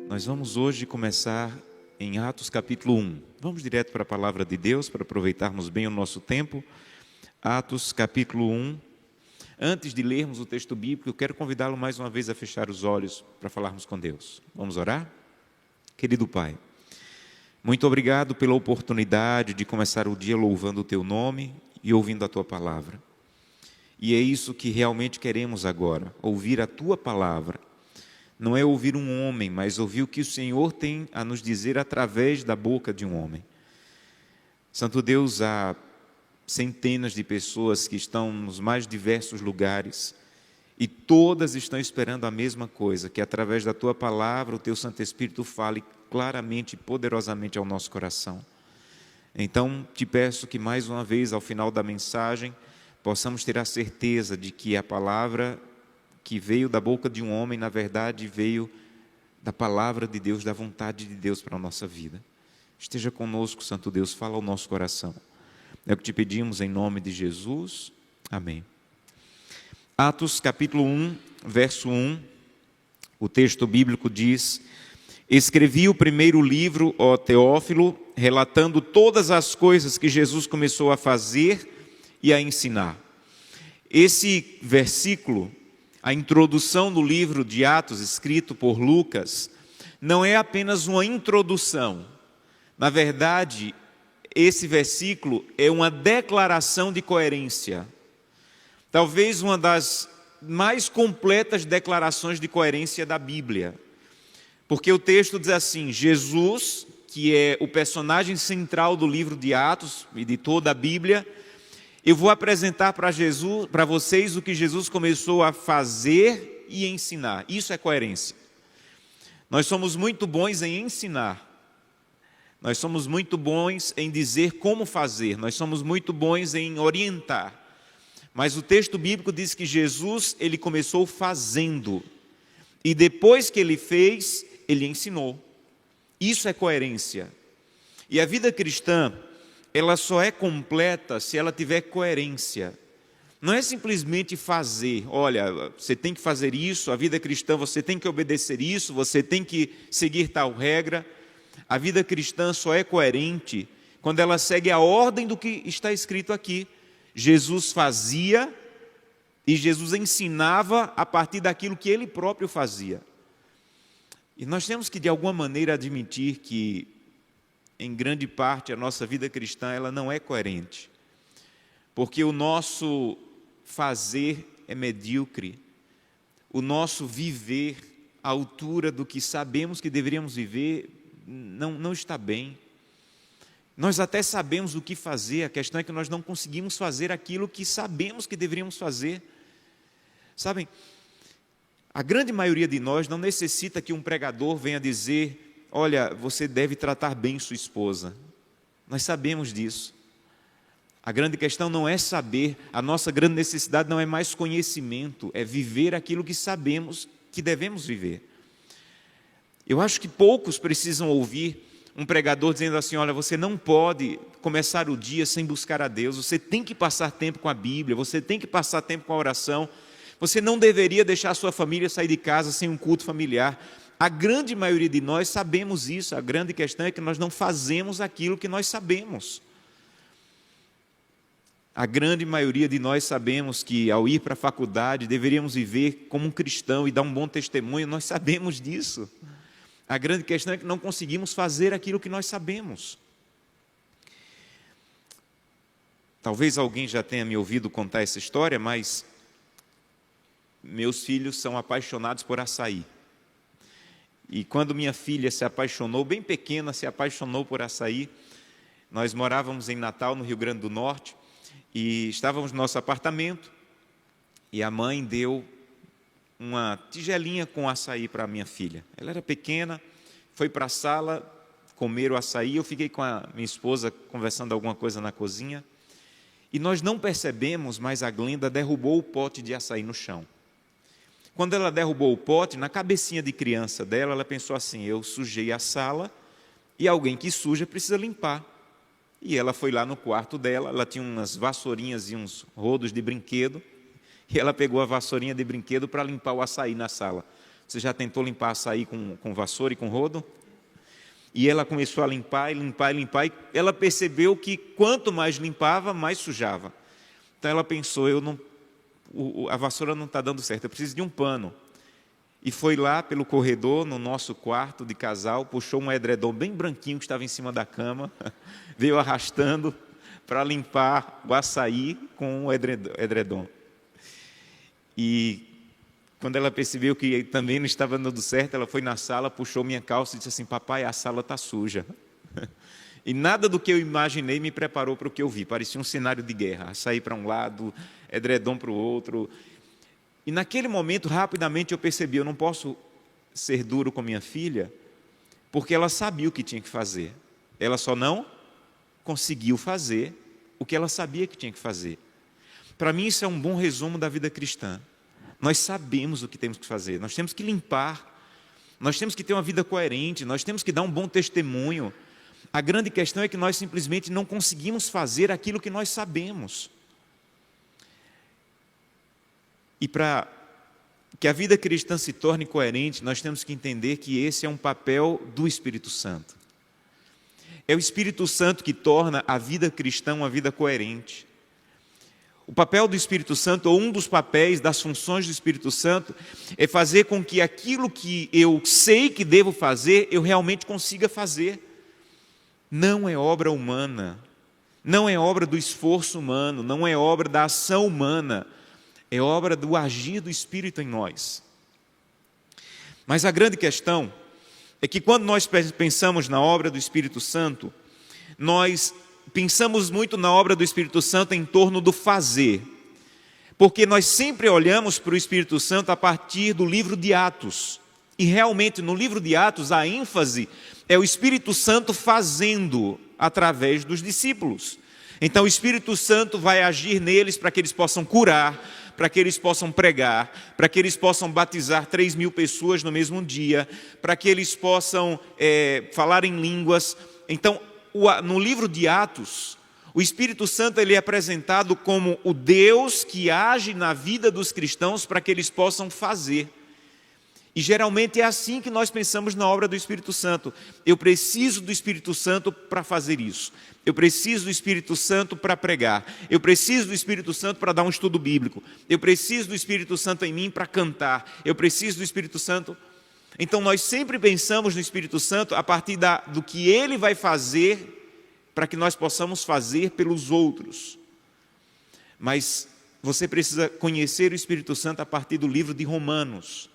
Nós vamos hoje começar em Atos capítulo 1. Vamos direto para a palavra de Deus, para aproveitarmos bem o nosso tempo. Atos capítulo 1. Antes de lermos o texto bíblico, eu quero convidá-lo mais uma vez a fechar os olhos para falarmos com Deus. Vamos orar? Querido Pai, muito obrigado pela oportunidade de começar o dia louvando o Teu nome e ouvindo a Tua palavra. E é isso que realmente queremos agora, ouvir a Tua palavra. Não é ouvir um homem, mas ouvir o que o Senhor tem a nos dizer através da boca de um homem. Santo Deus, há centenas de pessoas que estão nos mais diversos lugares e todas estão esperando a mesma coisa, que através da Tua palavra o Teu Santo Espírito fale claramente e poderosamente ao nosso coração. Então, te peço que mais uma vez, ao final da mensagem, possamos ter a certeza de que a palavra que veio da boca de um homem, na verdade, veio da palavra de Deus, da vontade de Deus para a nossa vida. Esteja conosco, Santo Deus, fala ao nosso coração. É o que te pedimos em nome de Jesus. Amém. Atos capítulo 1, verso 1, o texto bíblico diz: escrevi o primeiro livro, ó Teófilo, relatando todas as coisas que Jesus começou a fazer e a ensinar. Esse versículo, a introdução do livro de Atos, escrito por Lucas, não é apenas uma introdução. Na verdade, esse versículo é uma declaração de coerência. Talvez uma das mais completas declarações de coerência da Bíblia. Porque o texto diz assim: Jesus, que é o personagem central do livro de Atos e de toda a Bíblia, eu vou apresentar para vocês o que Jesus começou a fazer e ensinar. Isso é coerência. Nós somos muito bons em ensinar. Nós somos muito bons em dizer como fazer. Nós somos muito bons em orientar. Mas o texto bíblico diz que Jesus, ele começou fazendo. E depois que ele fez, ele ensinou. Isso é coerência. E a vida cristã, ela só é completa se ela tiver coerência. Não é simplesmente fazer, olha, você tem que fazer isso, a vida cristã você tem que obedecer isso, você tem que seguir tal regra. A vida cristã só é coerente quando ela segue a ordem do que está escrito aqui. Jesus fazia e Jesus ensinava a partir daquilo que Ele próprio fazia. E nós temos que de alguma maneira admitir que em grande parte, a nossa vida cristã ela não é coerente, porque o nosso fazer é medíocre, o nosso viver à altura do que sabemos que deveríamos viver não está bem. Nós até sabemos o que fazer, a questão é que nós não conseguimos fazer aquilo que sabemos que deveríamos fazer. Sabem, a grande maioria de nós não necessita que um pregador venha dizer: olha, você deve tratar bem sua esposa. Nós sabemos disso. A grande questão não é saber, a nossa grande necessidade não é mais conhecimento, é viver aquilo que sabemos que devemos viver. Eu acho que poucos precisam ouvir um pregador dizendo assim: olha, você não pode começar o dia sem buscar a Deus, você tem que passar tempo com a Bíblia, você tem que passar tempo com a oração, você não deveria deixar a sua família sair de casa sem um culto familiar. A grande maioria de nós sabemos isso, a grande questão é que nós não fazemos aquilo que nós sabemos. A grande maioria de nós sabemos que ao ir para a faculdade deveríamos viver como um cristão e dar um bom testemunho, nós sabemos disso. A grande questão é que não conseguimos fazer aquilo que nós sabemos. Talvez alguém já tenha me ouvido contar essa história, mas meus filhos são apaixonados por açaí. E quando minha filha se apaixonou, bem pequena, se apaixonou por açaí, nós morávamos em Natal, no Rio Grande do Norte, e estávamos no nosso apartamento, e a mãe deu uma tigelinha com açaí para a minha filha. Ela era pequena, foi para a sala comer o açaí, eu fiquei com a minha esposa conversando alguma coisa na cozinha, e nós não percebemos, mas a Glenda derrubou o pote de açaí no chão. Quando ela derrubou o pote, na cabecinha de criança dela, ela pensou assim: eu sujei a sala e alguém que suja precisa limpar. E ela foi lá no quarto dela, ela tinha umas vassourinhas e uns rodos de brinquedo, e ela pegou a vassourinha de brinquedo para limpar o açaí na sala. Você já tentou limpar açaí com vassoura e com rodo? E ela começou a limpar, e limpar, e limpar, e ela percebeu que quanto mais limpava, mais sujava. Então ela pensou, a vassoura não está dando certo, eu preciso de um pano. E foi lá pelo corredor, no nosso quarto de casal, puxou um edredom bem branquinho que estava em cima da cama, veio arrastando para limpar o açaí com o edredom. E quando ela percebeu que também não estava dando certo, ela foi na sala, puxou minha calça e disse assim, papai, a sala está suja. E nada do que eu imaginei me preparou para o que eu vi, parecia um cenário de guerra, açaí para um lado, edredom para o outro. E naquele momento, rapidamente, eu percebi, eu não posso ser duro com minha filha, porque ela sabia o que tinha que fazer. Ela só não conseguiu fazer o que ela sabia que tinha que fazer. Para mim, isso é um bom resumo da vida cristã. Nós sabemos o que temos que fazer, nós temos que limpar, nós temos que ter uma vida coerente, nós temos que dar um bom testemunho. A grande questão é que nós simplesmente não conseguimos fazer aquilo que nós sabemos. E para que a vida cristã se torne coerente, nós temos que entender que esse é um papel do Espírito Santo. É o Espírito Santo que torna a vida cristã uma vida coerente. O papel do Espírito Santo, ou um dos papéis das funções do Espírito Santo, é fazer com que aquilo que eu sei que devo fazer, eu realmente consiga fazer. Não é obra humana, não é obra do esforço humano, não é obra da ação humana, é obra do agir do Espírito em nós. Mas a grande questão é que quando nós pensamos na obra do Espírito Santo, nós pensamos muito na obra do Espírito Santo em torno do fazer. Porque nós sempre olhamos para o Espírito Santo a partir do livro de Atos. E realmente no livro de Atos a ênfase é o Espírito Santo fazendo através dos discípulos. Então o Espírito Santo vai agir neles para que eles possam curar, para que eles possam pregar, para que eles possam batizar 3.000 pessoas no mesmo dia, para que eles possam falar em línguas. Então, no livro de Atos, o Espírito Santo ele é apresentado como o Deus que age na vida dos cristãos para que eles possam fazer. E geralmente é assim que nós pensamos na obra do Espírito Santo. Eu preciso do Espírito Santo para fazer isso. Eu preciso do Espírito Santo para pregar. Eu preciso do Espírito Santo para dar um estudo bíblico. Eu preciso do Espírito Santo em mim para cantar. Eu preciso do Espírito Santo. Então nós sempre pensamos no Espírito Santo a partir do que Ele vai fazer para que nós possamos fazer pelos outros. Mas você precisa conhecer o Espírito Santo a partir do livro de Romanos.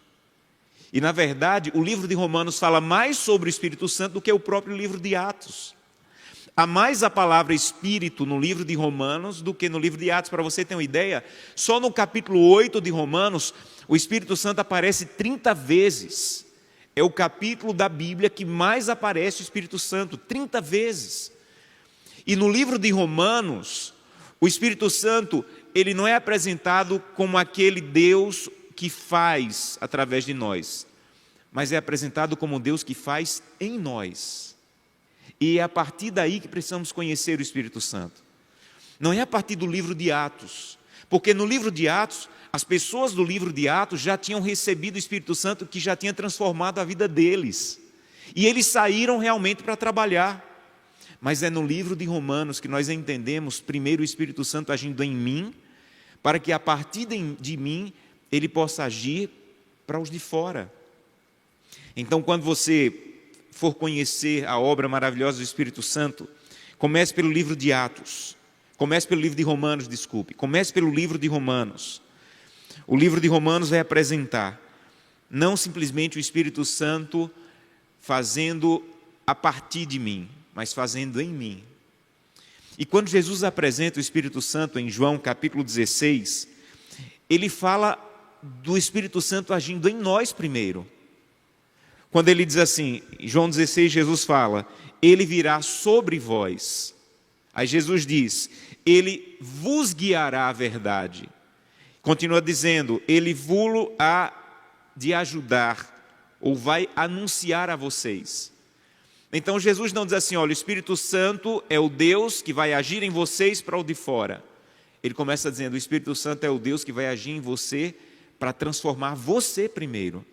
E, na verdade, o livro de Romanos fala mais sobre o Espírito Santo do que o próprio livro de Atos. Há mais a palavra Espírito no livro de Romanos do que no livro de Atos. Para você ter uma ideia, só no capítulo 8 de Romanos, o Espírito Santo aparece 30 vezes. É o capítulo da Bíblia que mais aparece o Espírito Santo, 30 vezes. E no livro de Romanos, o Espírito Santo, ele não é apresentado como aquele Deus que faz através de nós, mas é apresentado como Deus que faz em nós. E é a partir daí que precisamos conhecer o Espírito Santo. Não é a partir do livro de Atos, porque no livro de Atos, as pessoas do livro de Atos já tinham recebido o Espírito Santo que já tinha transformado a vida deles. E eles saíram realmente para trabalhar. Mas é no livro de Romanos que nós entendemos primeiro o Espírito Santo agindo em mim, para que a partir de mim ele possa agir para os de fora. Então, quando você for conhecer a obra maravilhosa do Espírito Santo, comece pelo livro de Atos, comece pelo livro de Romanos, comece pelo livro de Romanos. O livro de Romanos vai apresentar não simplesmente o Espírito Santo fazendo a partir de mim, mas fazendo em mim. E quando Jesus apresenta o Espírito Santo em João capítulo 16, ele fala do Espírito Santo agindo em nós primeiro. Quando ele diz assim, em João 16, Jesus fala, ele virá sobre vós. Aí Jesus diz, ele vos guiará à verdade. Continua dizendo, ele vos há de ajudar, ou vai anunciar a vocês. Então Jesus não diz assim, olha, o Espírito Santo é o Deus que vai agir em vocês para o de fora. Ele começa dizendo, o Espírito Santo é o Deus que vai agir em você para transformar você primeiro.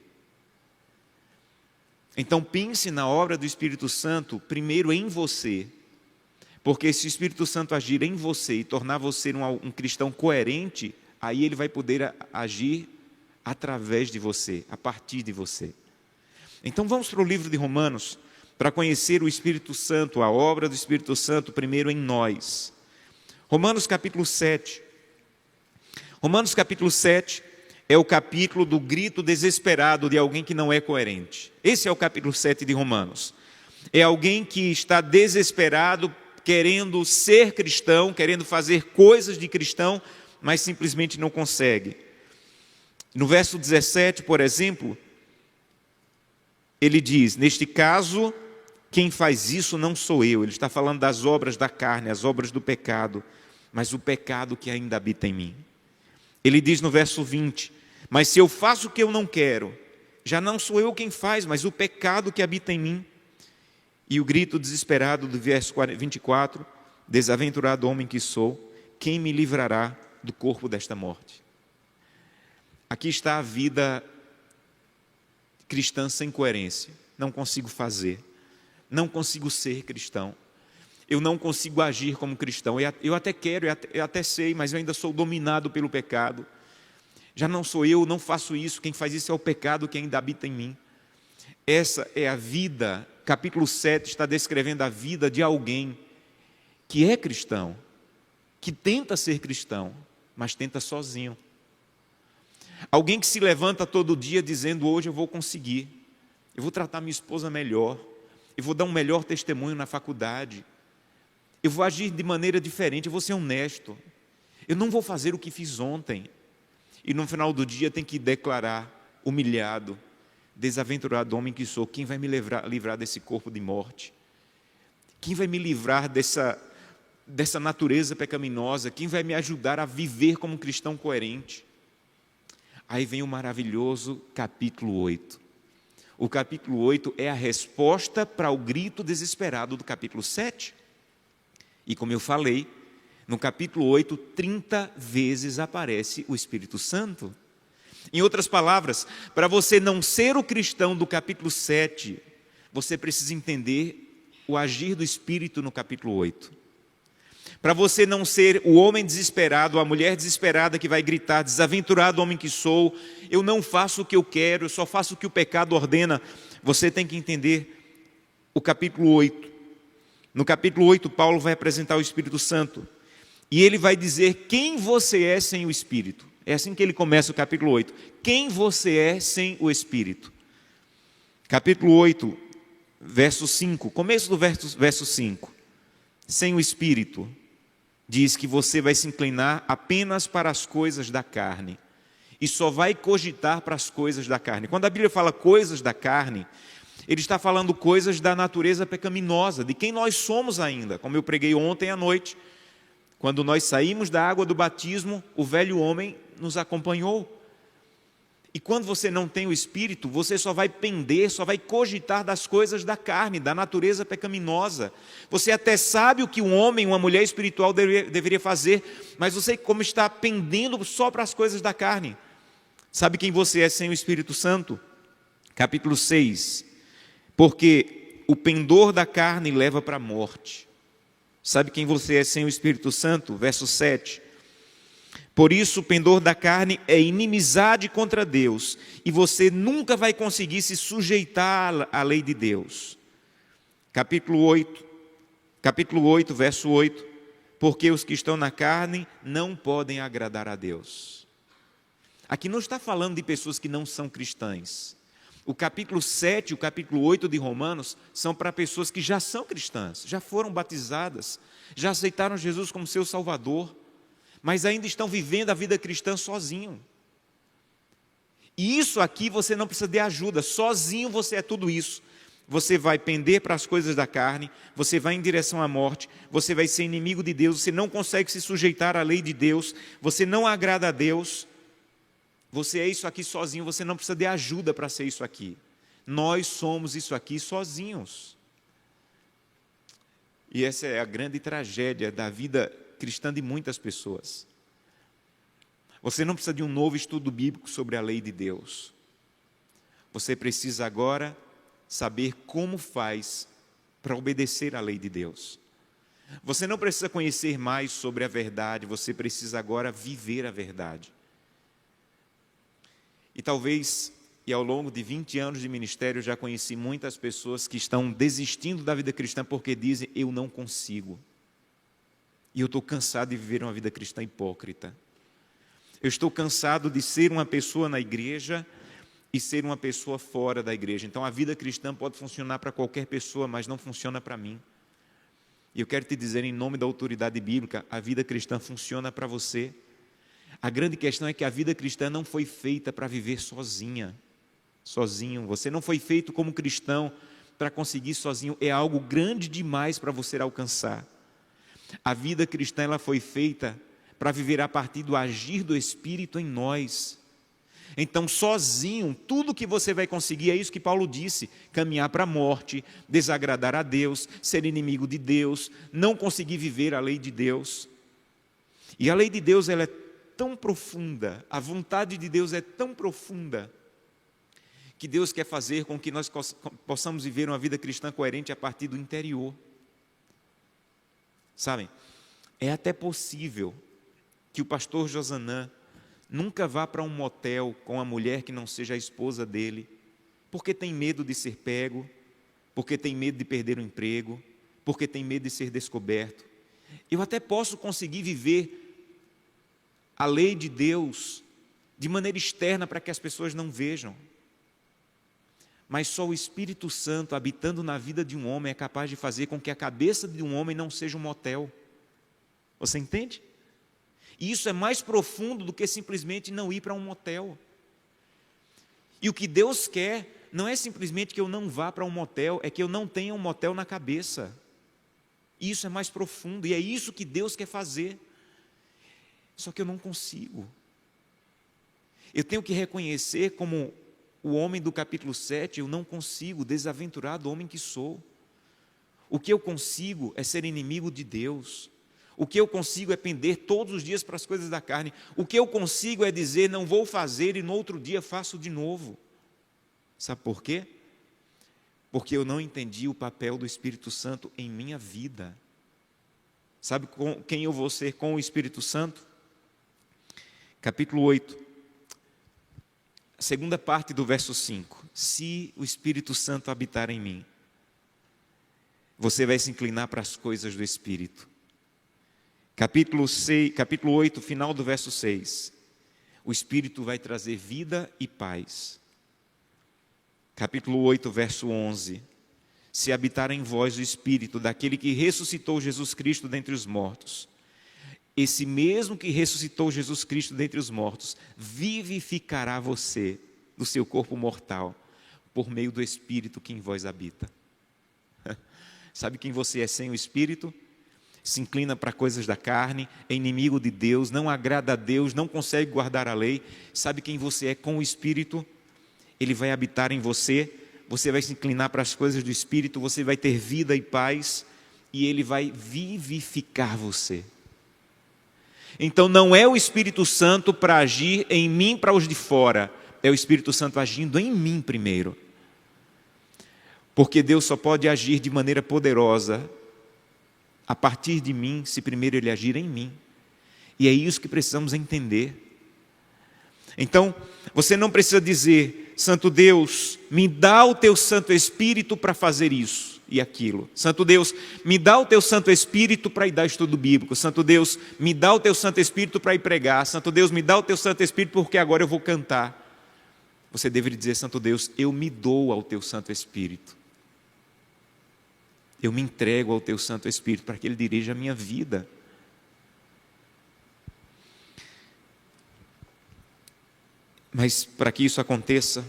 Então pense na obra do Espírito Santo primeiro em você. Porque se o Espírito Santo agir em você e tornar você um cristão coerente, aí ele vai poder agir através de você, a partir de você. Então vamos para o livro de Romanos, para conhecer o Espírito Santo, a obra do Espírito Santo primeiro em nós. Romanos capítulo 7. Romanos capítulo 7 é o capítulo do grito desesperado de alguém que não é coerente. Esse é o capítulo 7 de Romanos. É alguém que está desesperado, querendo ser cristão, querendo fazer coisas de cristão, mas simplesmente não consegue. No verso 17, por exemplo, ele diz, neste caso, quem faz isso não sou eu. Ele está falando das obras da carne, as obras do pecado, mas o pecado que ainda habita em mim. Ele diz no verso 20, mas se eu faço o que eu não quero, já não sou eu quem faz, mas o pecado que habita em mim. E o grito desesperado do verso 24, desaventurado homem que sou, quem me livrará do corpo desta morte? Aqui está a vida cristã sem coerência. Não consigo fazer, não consigo ser cristão, eu não consigo agir como cristão. Eu até quero, eu até sei, mas eu ainda sou dominado pelo pecado. Já não sou eu, não faço isso, quem faz isso é o pecado que ainda habita em mim. Essa é a vida. Capítulo 7 está descrevendo a vida de alguém que é cristão, que tenta ser cristão, mas tenta sozinho. Alguém que se levanta todo dia dizendo, hoje eu vou conseguir, eu vou tratar minha esposa melhor, eu vou dar um melhor testemunho na faculdade, eu vou agir de maneira diferente, eu vou ser honesto, eu não vou fazer o que fiz ontem. E no final do dia tem que declarar, humilhado, desaventurado homem que sou, quem vai me livrar desse corpo de morte? Quem vai me livrar dessa natureza pecaminosa? Quem vai me ajudar a viver como um cristão coerente? Aí vem o maravilhoso capítulo 8. O capítulo 8 é a resposta para o grito desesperado do capítulo 7. E como eu falei, no capítulo 8, 30 vezes aparece o Espírito Santo. Em outras palavras, para você não ser o cristão do capítulo 7, você precisa entender o agir do Espírito no capítulo 8. Para você não ser o homem desesperado, a mulher desesperada que vai gritar, desaventurado homem que sou, eu não faço o que eu quero, eu só faço o que o pecado ordena. Você tem que entender o capítulo 8. No capítulo 8, Paulo vai apresentar o Espírito Santo. E ele vai dizer quem você é sem o Espírito. É assim que ele começa o capítulo 8. Quem você é sem o Espírito? Capítulo 8, verso 5. Começo do verso 5. Sem o Espírito, diz que você vai se inclinar apenas para as coisas da carne. E só vai cogitar para as coisas da carne. Quando a Bíblia fala coisas da carne, ele está falando coisas da natureza pecaminosa, de quem nós somos ainda. Como eu preguei ontem à noite, quando nós saímos da água do batismo, o velho homem nos acompanhou. E quando você não tem o Espírito, você só vai pender, só vai cogitar das coisas da carne, da natureza pecaminosa. Você até sabe o que um homem, uma mulher espiritual deveria fazer, mas você como está pendendo só para as coisas da carne. Sabe quem você é sem o Espírito Santo? Capítulo 6. Porque o pendor da carne leva para a morte. Sabe quem você é sem o Espírito Santo? Verso 7. Por isso o pendor da carne é inimizade contra Deus, e você nunca vai conseguir se sujeitar à lei de Deus. Capítulo 8, verso 8. Porque os que estão na carne não podem agradar a Deus. Aqui não está falando de pessoas que não são cristãs. O capítulo 7 e o capítulo 8 de Romanos são para pessoas que já são cristãs, já foram batizadas, já aceitaram Jesus como seu Salvador, mas ainda estão vivendo a vida cristã sozinho. E isso aqui você não precisa de ajuda, sozinho você é tudo isso. Você vai pender para as coisas da carne, você vai em direção à morte, você vai ser inimigo de Deus, você não consegue se sujeitar à lei de Deus, você não agrada a Deus. Você é isso aqui sozinho, você não precisa de ajuda para ser isso aqui. Nós somos isso aqui sozinhos. E essa é a grande tragédia da vida cristã de muitas pessoas. Você não precisa de um novo estudo bíblico sobre a lei de Deus. Você precisa agora saber como faz para obedecer à lei de Deus. Você não precisa conhecer mais sobre a verdade, você precisa agora viver a verdade. E talvez, e ao longo de 20 anos de ministério, eu já conheci muitas pessoas que estão desistindo da vida cristã porque dizem, eu não consigo. E eu estou cansado de viver uma vida cristã hipócrita. Eu estou cansado de ser uma pessoa na igreja e ser uma pessoa fora da igreja. Então a vida cristã pode funcionar para qualquer pessoa, mas não funciona para mim. E eu quero te dizer, em nome da autoridade bíblica, a vida cristã funciona para você. A grande questão é que a vida cristã não foi feita para viver sozinho. Você não foi feito como cristão para conseguir sozinho. É algo grande demais para você alcançar. A vida cristã ela foi feita para viver a partir do agir do Espírito em nós. Então, sozinho, tudo que você vai conseguir é isso que Paulo disse: caminhar para a morte, desagradar a Deus, ser inimigo de Deus, não conseguir viver a lei de Deus. E a lei de Deus ela é tão profunda, a vontade de Deus é tão profunda, que Deus quer fazer com que nós possamos viver uma vida cristã coerente a partir do interior. Sabem, é até possível que o pastor Josanã nunca vá para um motel com uma mulher que não seja a esposa dele, porque tem medo de ser pego, porque tem medo de perder o emprego, porque tem medo de ser descoberto. Eu até posso conseguir viver a lei de Deus de maneira externa para que as pessoas não vejam. Mas só o Espírito Santo habitando na vida de um homem é capaz de fazer com que a cabeça de um homem não seja um motel. Você entende? E isso é mais profundo do que simplesmente não ir para um motel. E o que Deus quer não é simplesmente que eu não vá para um motel, é que eu não tenha um motel na cabeça. Isso é mais profundo e é isso que Deus quer fazer. Só que eu não consigo. Eu tenho que reconhecer como o homem do capítulo 7, eu não consigo, desaventurado homem que sou. O que eu consigo é ser inimigo de Deus. O que eu consigo é pender todos os dias para as coisas da carne. O que eu consigo é dizer, não vou fazer e no outro dia faço de novo. Sabe por quê? Porque eu não entendi o papel do Espírito Santo em minha vida. Sabe quem eu vou ser com o Espírito Santo? Capítulo 8, a segunda parte do verso 5. Se o Espírito Santo habitar em mim, você vai se inclinar para as coisas do Espírito. Capítulo 8, final do verso 6. O Espírito vai trazer vida e paz. Capítulo 8, verso 11. Se habitar em vós o Espírito daquele que ressuscitou Jesus Cristo dentre os mortos, esse mesmo que ressuscitou Jesus Cristo dentre os mortos, vivificará você do seu corpo mortal, por meio do Espírito que em vós habita. Sabe quem você é sem o Espírito? Se inclina para coisas da carne, é inimigo de Deus, não agrada a Deus, não consegue guardar a lei. Sabe quem você é com o Espírito? Ele vai habitar em você, você vai se inclinar para as coisas do Espírito, você vai ter vida e paz, e Ele vai vivificar você. Então não é o Espírito Santo para agir em mim para os de fora, é o Espírito Santo agindo em mim primeiro. Porque Deus só pode agir de maneira poderosa a partir de mim, se primeiro Ele agir em mim. E é isso que precisamos entender. Então, você não precisa dizer, Santo Deus, me dá o Teu Santo Espírito para fazer isso e aquilo. Santo Deus, me dá o Teu Santo Espírito para ir dar estudo bíblico. Santo Deus, me dá o Teu Santo Espírito para ir pregar. Santo Deus, me dá o Teu Santo Espírito porque agora eu vou cantar. Você deveria dizer, Santo Deus, eu me dou ao Teu Santo Espírito. Eu me entrego ao Teu Santo Espírito para que Ele dirija a minha vida. Mas para que isso aconteça,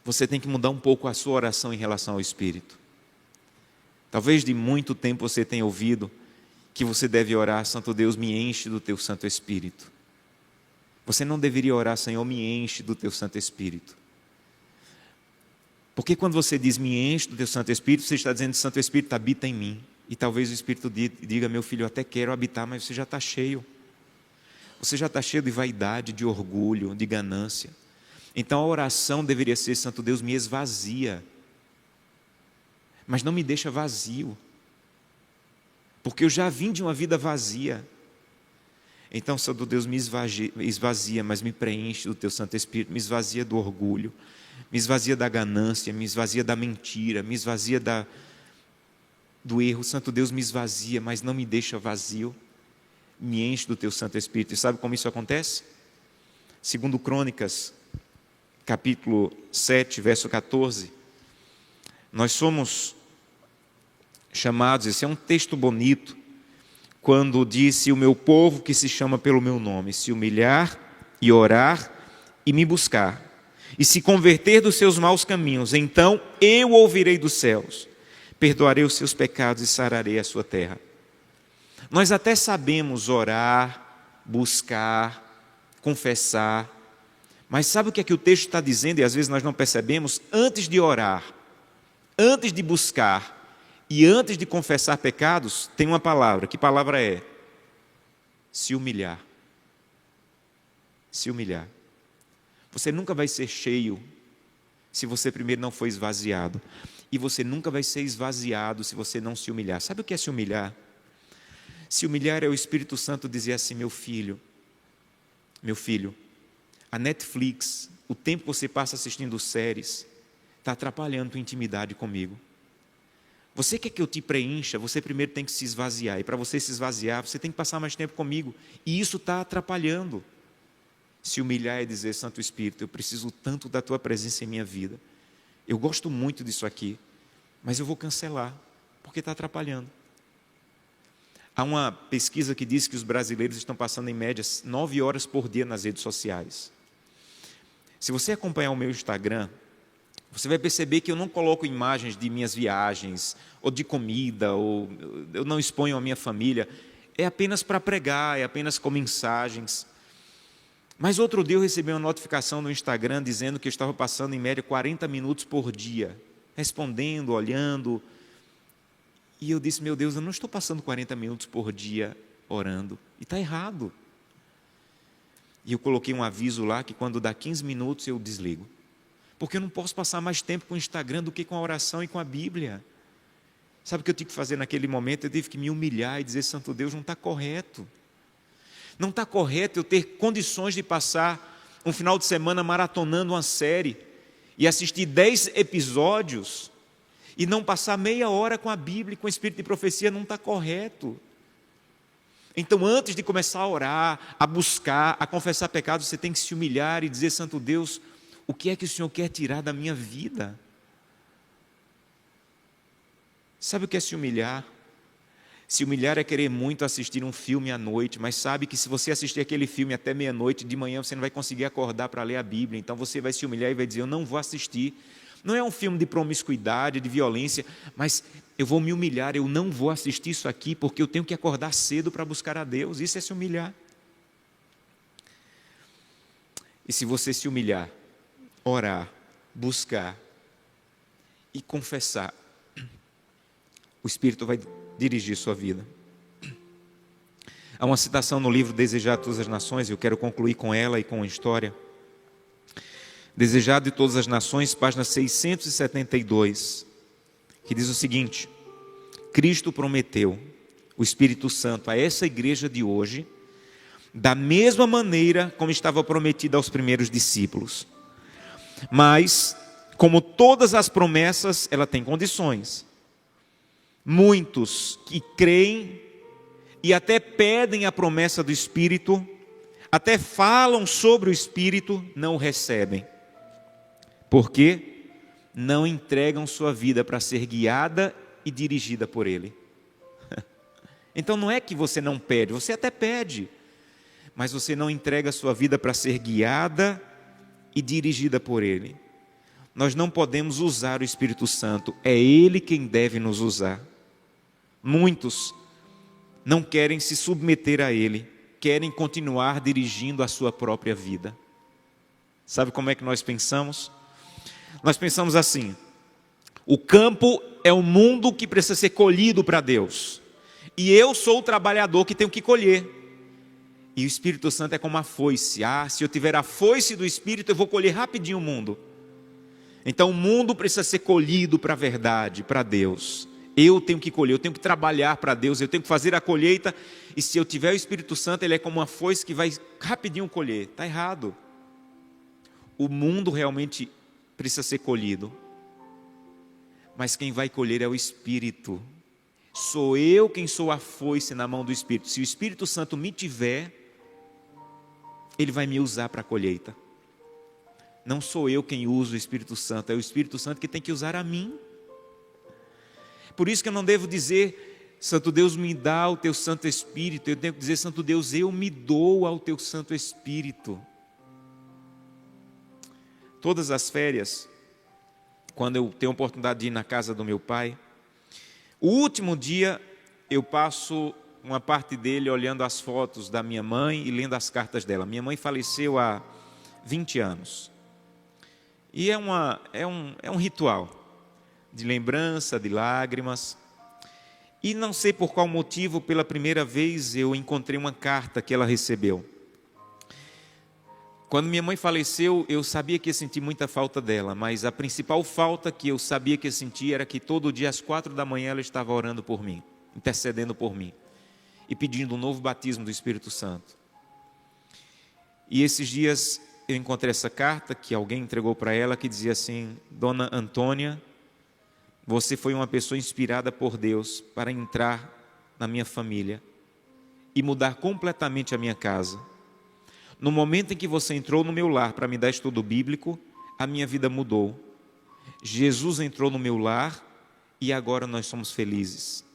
você tem que mudar um pouco a sua oração em relação ao Espírito. Talvez de muito tempo você tenha ouvido que você deve orar, Santo Deus, me enche do Teu Santo Espírito. Você não deveria orar, Senhor, me enche do Teu Santo Espírito. Porque quando você diz, me enche do Teu Santo Espírito, você está dizendo, Santo Espírito habita em mim. E talvez o Espírito diga: meu filho, eu até quero habitar, mas você já está cheio. Você já está cheio de vaidade, de orgulho, de ganância. Então a oração deveria ser: Santo Deus, me esvazia, mas não me deixa vazio, porque eu já vim de uma vida vazia. Então, Santo Deus, me esvazia, mas me preenche do Teu Santo Espírito, me esvazia do orgulho, me esvazia da ganância, me esvazia da mentira, me esvazia do erro. Santo Deus, me esvazia, mas não me deixa vazio, me enche do Teu Santo Espírito. E sabe como isso acontece? Segundo Crônicas, capítulo 7, verso 14, nós somos chamados, esse é um texto bonito, quando disse: o meu povo que se chama pelo meu nome, se humilhar e orar e me buscar, e se converter dos seus maus caminhos, então eu ouvirei dos céus, perdoarei os seus pecados e sararei a sua terra. Nós até sabemos orar, buscar, confessar, mas sabe o que o texto está dizendo, e às vezes nós não percebemos? Antes de orar, antes de buscar e antes de confessar pecados, tem uma palavra. Que palavra é? Se humilhar. Se humilhar. Você nunca vai ser cheio se você primeiro não for esvaziado. E você nunca vai ser esvaziado se você não se humilhar. Sabe o que é se humilhar? Se humilhar é o Espírito Santo dizer assim: meu filho, a Netflix, o tempo que você passa assistindo séries, está atrapalhando a tua intimidade comigo. Você quer que eu te preencha? Você primeiro tem que se esvaziar. E para você se esvaziar, você tem que passar mais tempo comigo. E isso está atrapalhando. Se humilhar é dizer: Santo Espírito, eu preciso tanto da tua presença em minha vida. Eu gosto muito disso aqui, mas eu vou cancelar, porque está atrapalhando. Há uma pesquisa que diz que os brasileiros estão passando em média 9 horas por dia nas redes sociais. Se você acompanhar o meu Instagram, você vai perceber que eu não coloco imagens de minhas viagens, ou de comida, ou eu não exponho a minha família. É apenas para pregar, é apenas com mensagens. Mas outro dia eu recebi uma notificação no Instagram dizendo que eu estava passando em média 40 minutos por dia, respondendo, olhando. E eu disse: meu Deus, eu não estou passando 40 minutos por dia orando. E está errado. E eu coloquei um aviso lá que quando dá 15 minutos eu desligo. Porque eu não posso passar mais tempo com o Instagram do que com a oração e com a Bíblia. Sabe o que eu tive que fazer naquele momento? Eu tive que me humilhar e dizer: Santo Deus, não está correto. Não está correto eu ter condições de passar um final de semana maratonando uma série e assistir 10 episódios e não passar meia hora com a Bíblia e com o Espírito de profecia. Não está correto. Então, antes de começar a orar, a buscar, a confessar pecados, você tem que se humilhar e dizer: Santo Deus, o que é que o Senhor quer tirar da minha vida? Sabe o que é se humilhar? Se humilhar é querer muito assistir um filme à noite, mas sabe que se você assistir aquele filme até meia-noite, de manhã você não vai conseguir acordar para ler a Bíblia. Então você vai se humilhar e vai dizer: eu não vou assistir. Não é um filme de promiscuidade, de violência, mas eu vou me humilhar, eu não vou assistir isso aqui porque eu tenho que acordar cedo para buscar a Deus. Isso é se humilhar. E se você se humilhar, orar, buscar e confessar, o Espírito vai dirigir sua vida. Há uma citação no livro Desejado de Todas as Nações, e eu quero concluir com ela e com a história. Desejado de Todas as Nações, página 672, que diz o seguinte: Cristo prometeu o Espírito Santo a essa igreja de hoje, da mesma maneira como estava prometido aos primeiros discípulos. Mas, como todas as promessas, ela tem condições. Muitos que creem e até pedem a promessa do Espírito, até falam sobre o Espírito, não o recebem. Porque não entregam sua vida para ser guiada e dirigida por Ele. Então não é que você não pede, você até pede, mas você não entrega a sua vida para ser guiada e dirigida por Ele. Nós não podemos usar o Espírito Santo, é Ele quem deve nos usar. Muitos não querem se submeter a Ele, querem continuar dirigindo a sua própria vida. Sabe como é que nós pensamos? Nós pensamos assim: O campo é o mundo que precisa ser colhido para Deus. E eu sou o trabalhador que tenho que colher. E o Espírito Santo é como a foice. Se eu tiver a foice do Espírito, eu vou colher rapidinho o mundo. Então o mundo precisa ser colhido para a verdade, para Deus. Eu tenho que colher, eu tenho que trabalhar para Deus, eu tenho que fazer a colheita. E se eu tiver o Espírito Santo, ele é como uma foice que vai rapidinho colher. Está errado. O mundo realmente precisa ser colhido. Mas quem vai colher é o Espírito. Sou eu quem sou a foice na mão do Espírito. Se o Espírito Santo me tiver, ele vai me usar para a colheita. Não sou eu quem usa o Espírito Santo, é o Espírito Santo que tem que usar a mim. Por isso que eu não devo dizer, Santo Deus, me dá o teu Santo Espírito. Eu tenho que dizer, Santo Deus, eu me dou ao teu Santo Espírito. Todas as férias, quando eu tenho a oportunidade de ir na casa do meu pai, o último dia eu passo uma parte dele olhando as fotos da minha mãe e lendo as cartas dela. Minha mãe faleceu há 20 anos. E é um ritual de lembrança, de lágrimas. E não sei por qual motivo, pela primeira vez eu encontrei uma carta que ela recebeu. Quando minha mãe faleceu, eu sabia que ia sentir muita falta dela, mas a principal falta que eu sabia que ia sentir era que todo dia às 4 da manhã ela estava orando por mim, intercedendo por mim e pedindo um novo batismo do Espírito Santo. E esses dias eu encontrei essa carta que alguém entregou para ela, que dizia assim: Dona Antônia, você foi uma pessoa inspirada por Deus para entrar na minha família e mudar completamente a minha casa. No momento em que você entrou no meu lar para me dar estudo bíblico, a minha vida mudou. Jesus entrou no meu lar e agora nós somos felizes.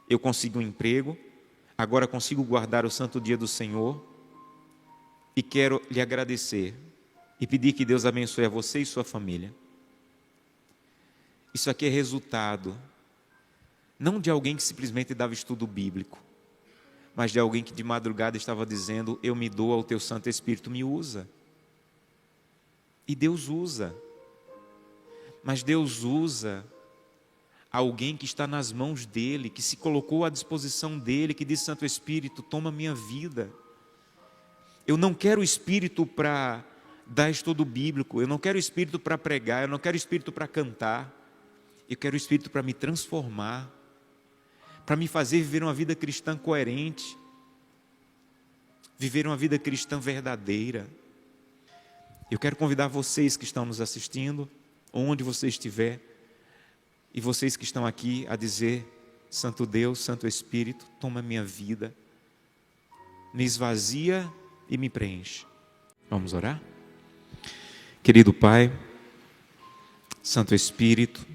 Eu consigo um emprego, agora consigo guardar o santo dia do Senhor e quero lhe agradecer e pedir que Deus abençoe a você e sua família. Isso aqui é resultado, não de alguém que simplesmente dava estudo bíblico, mas de alguém que de madrugada estava dizendo: eu me dou ao teu Santo Espírito, me usa. E Deus usa. Mas Deus usa alguém que está nas mãos dEle, que se colocou à disposição dEle, que diz: Santo Espírito, toma minha vida. Eu não quero o Espírito para dar estudo bíblico, eu não quero o Espírito para pregar, eu não quero o Espírito para cantar. Eu quero o Espírito para me transformar, para me fazer viver uma vida cristã coerente, viver uma vida cristã verdadeira. Eu quero convidar vocês que estão nos assistindo, onde você estiver, e vocês que estão aqui, a dizer: Santo Deus, Santo Espírito, toma minha vida, me esvazia e me preenche. Vamos orar? Querido Pai, Santo Espírito,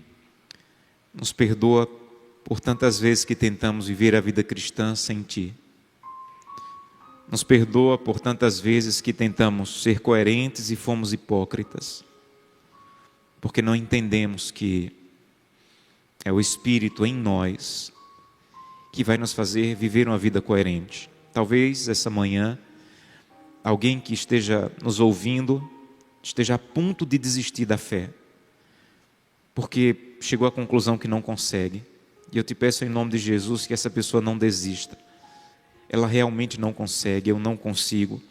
nos perdoa por tantas vezes que tentamos viver a vida cristã sem Ti. Nos perdoa por tantas vezes que tentamos ser coerentes e fomos hipócritas, porque não entendemos que é o Espírito em nós que vai nos fazer viver uma vida coerente. Talvez essa manhã, alguém que esteja nos ouvindo, esteja a ponto de desistir da fé, porque chegou à conclusão que não consegue. E eu te peço em nome de Jesus que essa pessoa não desista. Ela realmente não consegue, eu não consigo.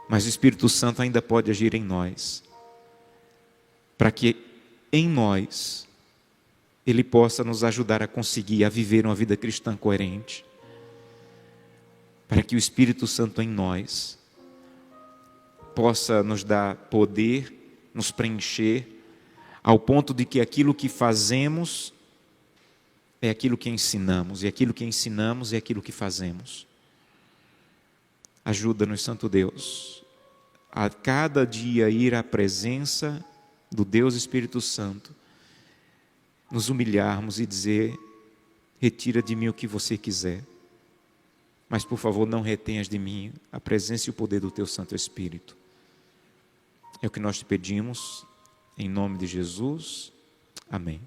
Mas o Espírito Santo ainda pode agir em nós, para que em nós Ele possa nos ajudar a conseguir, a viver uma vida cristã coerente. Para que o Espírito Santo em nós possa nos dar poder, nos preencher, ao ponto de que aquilo que fazemos é aquilo que ensinamos, e aquilo que ensinamos é aquilo que fazemos. Ajuda-nos, Santo Deus, a cada dia ir à presença do Deus Espírito Santo, nos humilharmos e dizer: retira de mim o que você quiser, mas por favor não retenhas de mim a presença e o poder do teu Santo Espírito. É o que nós te pedimos, em nome de Jesus. Amém.